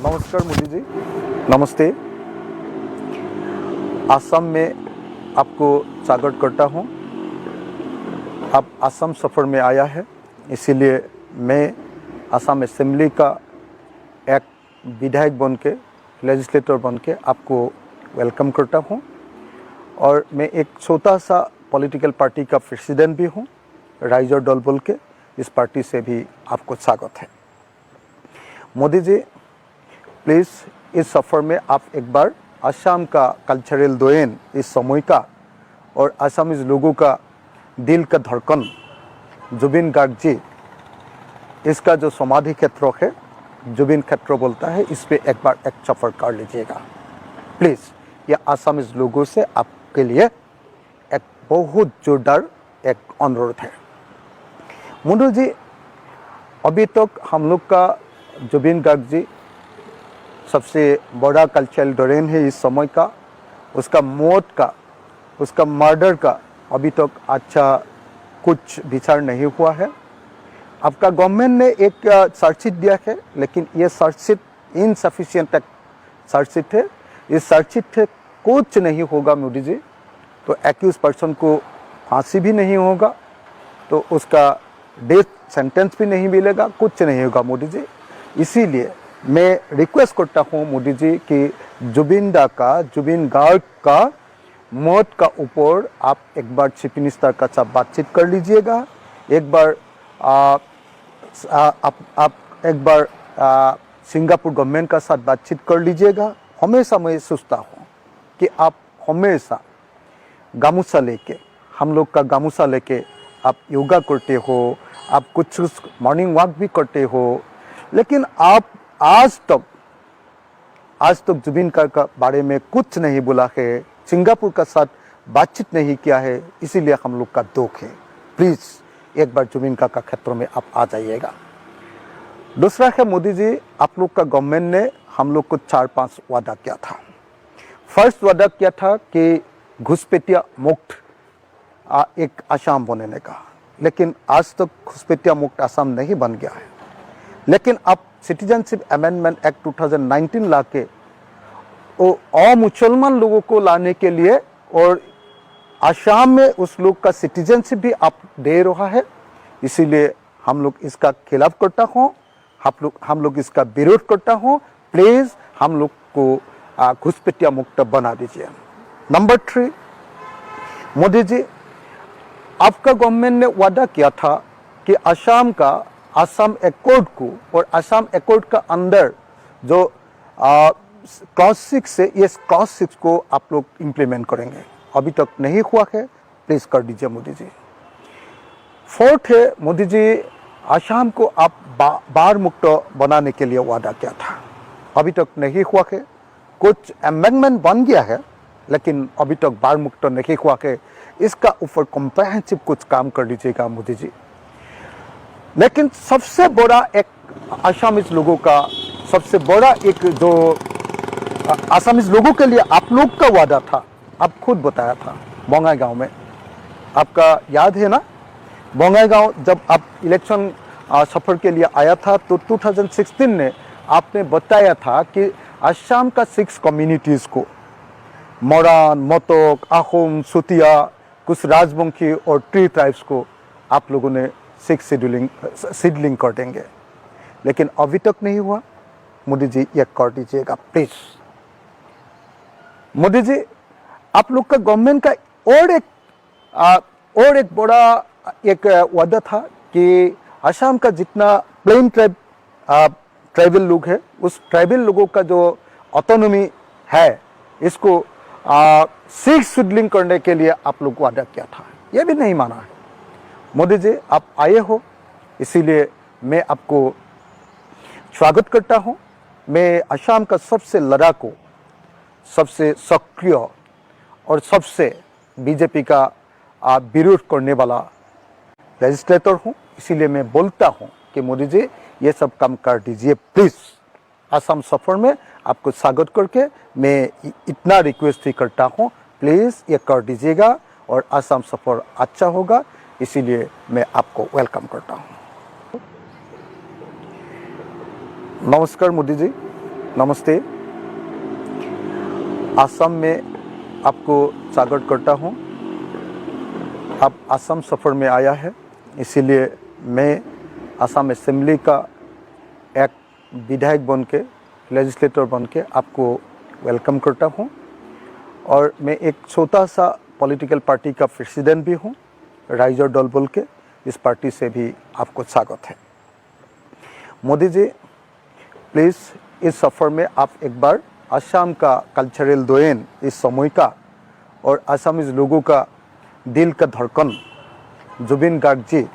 नमस्कार मोदी जी, नमस्ते। असम में आपको स्वागत करता हूँ। आप असम सफ़र में आया है, इसीलिए मैं असम असेंबली का एक विधायक बन के, लेजिस्लेटर बन के आपको वेलकम करता हूँ। और मैं एक छोटा सा पॉलिटिकल पार्टी का प्रेसिडेंट भी हूँ, राइजर दल बोल के। इस पार्टी से भी आपको स्वागत है। मोदी जी, प्लीज़ इस सफ़र में आप एक बार असम का कल्चरल दोयन, इस समय का और असमीज लोगों का दिल का धड़कन जुबिन गार्ग जी, इसका जो समाधि क्षेत्र है, जुबिन क्षेत्र बोलता है, इस पर एक बार एक सफ़र कर लीजिएगा प्लीज़। यह असमीज लोगों से आपके लिए एक बहुत जोरदार एक अनुरोध है। मोदी जी, अभी तक हम लोग का जुबिन गार्ग जी सबसे बड़ा कल्चरल डोरेन है इस समय का। उसका मौत का, उसका मर्डर का अभी तक अच्छा कुछ विचार नहीं हुआ है। आपका गवर्नमेंट ने एक चार्जशीट दिया है, लेकिन ये चार्जशीट इनसफिशिएंट चार्जशीट है। इस चार्जशीट से कुछ नहीं होगा मोदी जी। तो एक्यूज पर्सन को फांसी भी नहीं होगा, तो उसका डेथ सेंटेंस भी नहीं मिलेगा, कुछ नहीं होगा मोदी जी। इसीलिए मैं रिक्वेस्ट करता हूँ मोदी जी कि जुबिन गार्ग का मौत का ऊपर आप एक बार चीफ मिनिस्टर का साथ बातचीत कर लीजिएगा। एक बार आप एक बार सिंगापुर गवर्नमेंट का साथ बातचीत कर लीजिएगा। हमेशा मैं सोचता हूँ कि आप हमेशा गामूसा लेके, हम लोग का गामूसा लेके आप योगा करते हो, आप कुछ मॉर्निंग वॉक भी करते हो, लेकिन आप आज तक जुबिन गार्ग का बारे में कुछ नहीं बोला है, सिंगापुर का साथ बातचीत नहीं किया है। इसीलिए हम लोग का दुख है। प्लीज़ एक बार जुबिन गार्ग का क्षेत्र में आप आ जाइएगा। दूसरा है मोदी जी, आप लोग का गवर्नमेंट ने हम लोग को 4-5 वादा किया था। फर्स्ट वादा किया था कि घुसपैठिया मुक्त एक असम बनने का, लेकिन आज तक घुसपैठिया मुक्त असम नहीं बन गया है। लेकिन आप सिटीजनशिप अमेंडमेंट एक्ट 2019 ला के वो अमुसलमान लोगों को लाने के लिए, और असम में उस लोग का सिटीजनशिप भी आप दे रहा है। इसीलिए हम लोग इसका खिलाफ करता हूँ, हम लोग इसका विरोध करता हूँ। प्लीज़ हम लोग को घुसपैठिया मुक्त बना दीजिए। नंबर 3, मोदी जी, आपका गवर्नमेंट ने वादा किया था कि असम एकॉर्ड को और असम एकॉर्ड का अंदर जो क्लॉज 6 है, ये क्लॉज 6 को आप लोग इम्प्लीमेंट करेंगे। अभी तक नहीं हुआ है, प्लीज़ कर दीजिए मोदी जी। 4th है मोदी जी, असम को आप बाढ़ मुक्त बनाने के लिए वादा किया था, अभी तक नहीं हुआ है। कुछ एमेंडमेंट बन गया है, लेकिन अभी तक बाढ़ मुक्त नहीं हुआ है। इसका ऊपर कॉम्प्रहेंसिव कुछ काम कर लीजिएगा मोदी जी। लेकिन सबसे बड़ा एक असमीज लोगों का, सबसे बड़ा एक जो असमीज लोगों के लिए आप लोग का वादा था, आप खुद बताया था बंगाईगांव में। आपका याद है ना, बंगाईगांव जब आप इलेक्शन सफर के लिए आया था, तो 2016 में आपने बताया था कि असम का 6 कम्युनिटीज़ को, मोरान, मोतोक, आहोम, सुतिया, कुछ राजवंशी और ट्री ट्राइब्स को आप लोगों ने 6 सीडलिंग कर देंगे। लेकिन अभी तक नहीं हुआ। मोदी जी, ये कर दीजिएगा प्लीज़। मोदी जी, आप लोग का गवर्नमेंट का और एक बड़ा एक वादा था कि असम का जितना प्लेन ट्राइबल लोग है, उस ट्राइबल लोगों का जो ऑटोनॉमी है, इसको 6 सीडलिंग करने के लिए आप लोग वादा किया था। ये भी नहीं माना है। मोदी जी, आप आए हो, इसीलिए मैं आपको स्वागत करता हूँ। मैं असम का सबसे लड़ाकू, सबसे सक्रिय और सबसे बीजेपी का विरोध करने वाला लेजिस्लेटर हूँ। इसीलिए मैं बोलता हूँ कि मोदी जी, ये सब काम कर दीजिए प्लीज़। असम सफ़र में आपको स्वागत करके मैं इतना रिक्वेस्ट ही करता हूँ, प्लीज़ ये कर दीजिएगा और असम सफ़र अच्छा होगा। इसीलिए मैं आपको वेलकम करता हूँ। नमस्कार मोदी जी, नमस्ते। असम में आपको स्वागत करता हूँ। आप असम सफ़र में आया है, इसीलिए मैं असम असेंबली का एक विधायक बन के, लेजिस्लेटर बन के आपको वेलकम करता हूँ। और मैं एक छोटा सा पॉलिटिकल पार्टी का प्रेसिडेंट भी हूँ, राइजर दल बोल के। इस पार्टी से भी आपको स्वागत है। मोदी जी, प्लीज़ इस सफ़र में आप एक बार असम का कल्चरल दोयन, इस समय का और असमीज लोगों का दिल का धड़कन जुबिन गार्ग जी,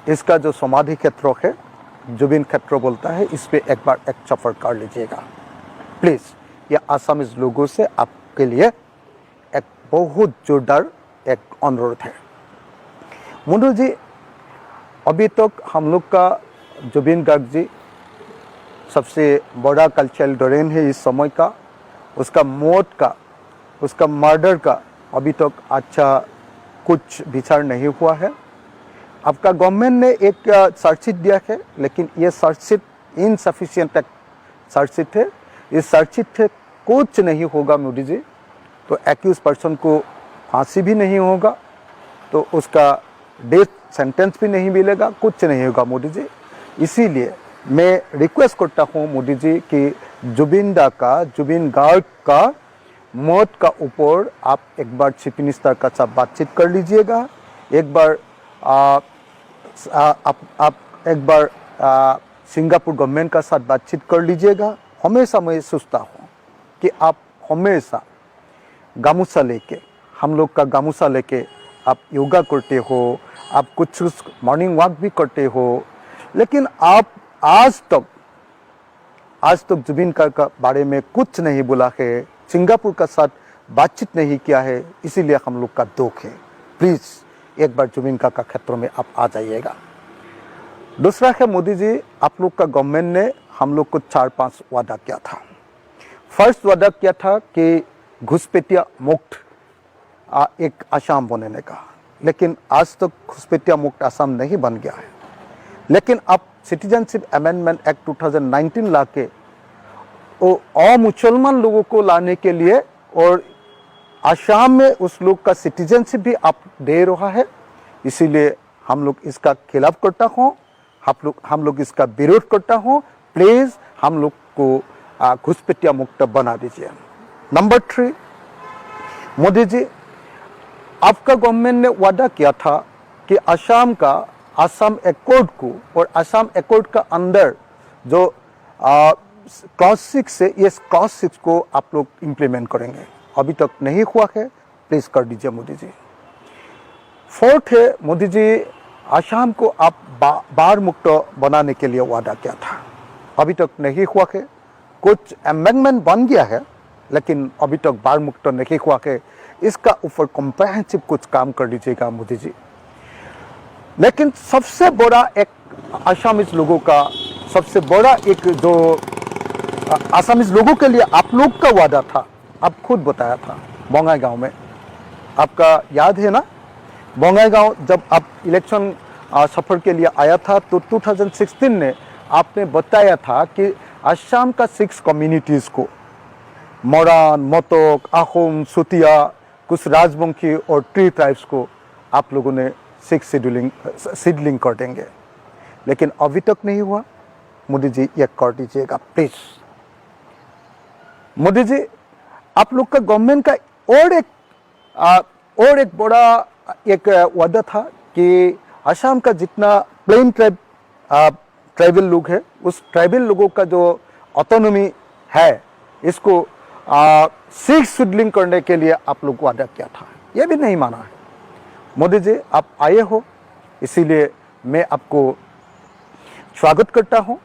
इसका जो समाधि क्षेत्र है, जुबिन क्षेत्र बोलता है, इस पे एक बार एक सफ़र कर लीजिएगा प्लीज़। यह असमीज लोगों से आपके लिए एक बहुत जोरदार एक अनुरोध है। मोदी जी, अभी तक हम लोग का जुबिन गार्ग जी सबसे बड़ा कल्चरल डोरेन है इस समय का। उसका मौत का, उसका मर्डर का अभी तक अच्छा कुछ विचार नहीं हुआ है। आपका गवर्नमेंट ने एक चार्जशीट दिया है, लेकिन ये चार्जशीट इनसफिशिएंट चार्जशीट है। इस चार्जशीट से कुछ नहीं होगा मोदी जी। तो एक्यूज पर्सन को फांसी भी नहीं होगा, तो उसका डेथ सेंटेंस भी नहीं मिलेगा, कुछ नहीं होगा मोदी जी। इसीलिए मैं रिक्वेस्ट करता हूँ मोदी जी कि जुबिन गार्ग का मौत का ऊपर आप एक बार चीफ मिनिस्टर का साथ बातचीत कर लीजिएगा। एक बार आप एक बार सिंगापुर गवर्नमेंट का साथ बातचीत कर लीजिएगा। हमेशा मैं सोचता हूँ कि आप हमेशा गामूसा लेके, हम लोग का गामूसा लेके आप योगा करते हो, आप कुछ मॉर्निंग वॉक भी करते हो, लेकिन आप आज तक जुबिन गार्ग का बारे में कुछ नहीं बोला है, सिंगापुर का साथ बातचीत नहीं किया है। इसीलिए हम लोग का दुख है। प्लीज़ एक बार जुबिन गार्ग का क्षेत्र में आप आ जाइएगा। दूसरा है मोदी जी, आप लोग का गवर्नमेंट ने हम लोग को 4-5 वादा किया था। फर्स्ट वादा किया था कि घुसपैठिया मुक्त एक असम बनने का, लेकिन आज तक घुसपैठिया मुक्त असम नहीं बन गया है। लेकिन अब सिटीजनशिप अमेंडमेंट एक्ट 2019 ला के वो अमुसलमान लोगों को लाने के लिए, और असम में उस लोग का सिटीजनशिप भी आप दे रहा है। इसीलिए हम लोग इसका खिलाफ करता हूँ, हम लोग इसका विरोध करता हूँ। प्लीज़ हम लोग को घुसपैठिया मुक्त बना दीजिए। नंबर 3, मोदी जी, आपका गवर्नमेंट ने वादा किया था कि असम एकॉर्ड को और असम एकॉर्ड का अंदर जो क्लॉज 6 है, ये क्लॉज 6 को आप लोग इम्प्लीमेंट करेंगे। अभी तक नहीं हुआ है, प्लीज़ कर दीजिए मोदी जी। 4th है मोदी जी, असम को आप बाढ़ मुक्त बनाने के लिए वादा किया था, अभी तक नहीं हुआ है। कुछ अमेंडमेंट बन गया है, लेकिन अभी तक बाढ़ मुक्त नहीं हुआ है। इसका ऊपर कॉम्प्रहेंसिव कुछ काम कर दीजिएगा मोदी जी। लेकिन सबसे बड़ा एक असमीज लोगों का, सबसे बड़ा एक जो असमीज लोगों के लिए आप लोग का वादा था, आप खुद बताया था बोंगाईगांव में, आपका याद है ना? बोंगाईगांव जब आप इलेक्शन सफर के लिए आया था, तो 2016 में आपने बताया था कि असम का 6 कम्युनिटीज़ को, मोरान, मोतोक, आहोम, सुतिया, कुछ राजवंशी और ट्री ट्राइब्स को आप लोगों ने 6 सीडलिंग कर देंगे। लेकिन अभी तक नहीं हुआ। मोदी जी, ये कर दीजिएगा प्लीज। मोदी जी, आप लोग का गवर्नमेंट का और एक बड़ा एक वादा था कि असम का जितना प्लेन ट्राइबल लोग है, उस ट्राइबल लोगों का जो ऑटोनॉमी है, इसको 6 सीडलिंग करने के लिए आप लोग वादा किया था। ये भी नहीं माना है। मोदी जी, आप आए हो, इसीलिए मैं आपको स्वागत करता हूं।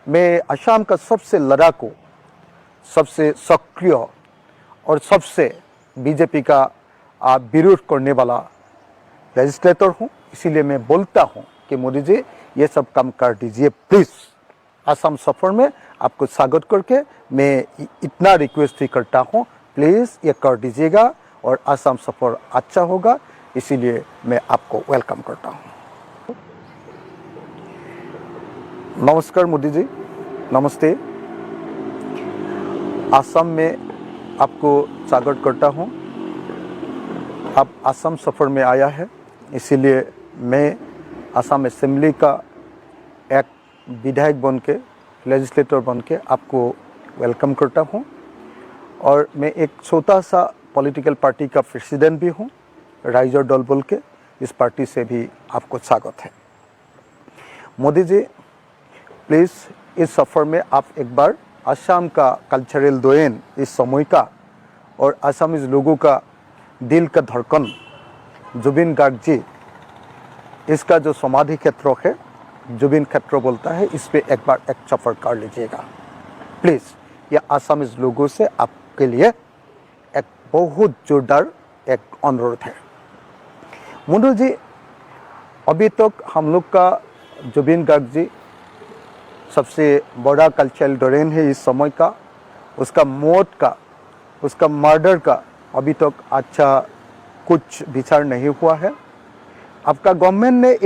मैं असम का सबसे लड़ाकू, सबसे सक्रिय और सबसे बीजेपी का विरोध करने वाला लेजिस्लेटर हूं। इसीलिए मैं बोलता हूं कि मोदी जी, ये सब काम कर दीजिए प्लीज़। असम सफ़र में आपको स्वागत करके मैं इतना रिक्वेस्ट ही करता हूं, प्लीज़ ये कर दीजिएगा और असम सफ़र अच्छा होगा। इसीलिए मैं आपको वेलकम करता हूं। नमस्कार मोदी जी, नमस्ते। असम में आपको स्वागत करता हूँ। आप असम सफ़र में आया है, इसीलिए मैं असम असेंबली का एक विधायक बन के, लेजिस्लेटर बन के आपको वेलकम करता हूँ। और मैं एक छोटा सा पॉलिटिकल पार्टी का प्रेसिडेंट भी हूँ, राइजर दल बोल के। इस पार्टी से भी आपको स्वागत है। मोदी जी, प्लीज़ इस सफ़र में आप एक बार असम का कल्चरल दोयन, इस समय का, और असमीज लोगों का दिल का धड़कन जुबिन गार्ग जी, इसका जो समाधि क्षेत्र है, जुबिन क्षेत्र बोलता है, इस पर एक बार एक सफ़र कर लीजिएगा प्लीज़। यह असमीज लोगों से आपके लिए एक बहुत जोरदार एक अनुरोध है। मोदी जी, अभी तक हम लोग का जुबिन गार्ग जी सबसे बड़ा कल्चरल डोरेन है इस समय का। उसका मौत का, उसका मर्डर का अभी तक अच्छा कुछ विचार नहीं हुआ है। आपका गवर्नमेंट ने एक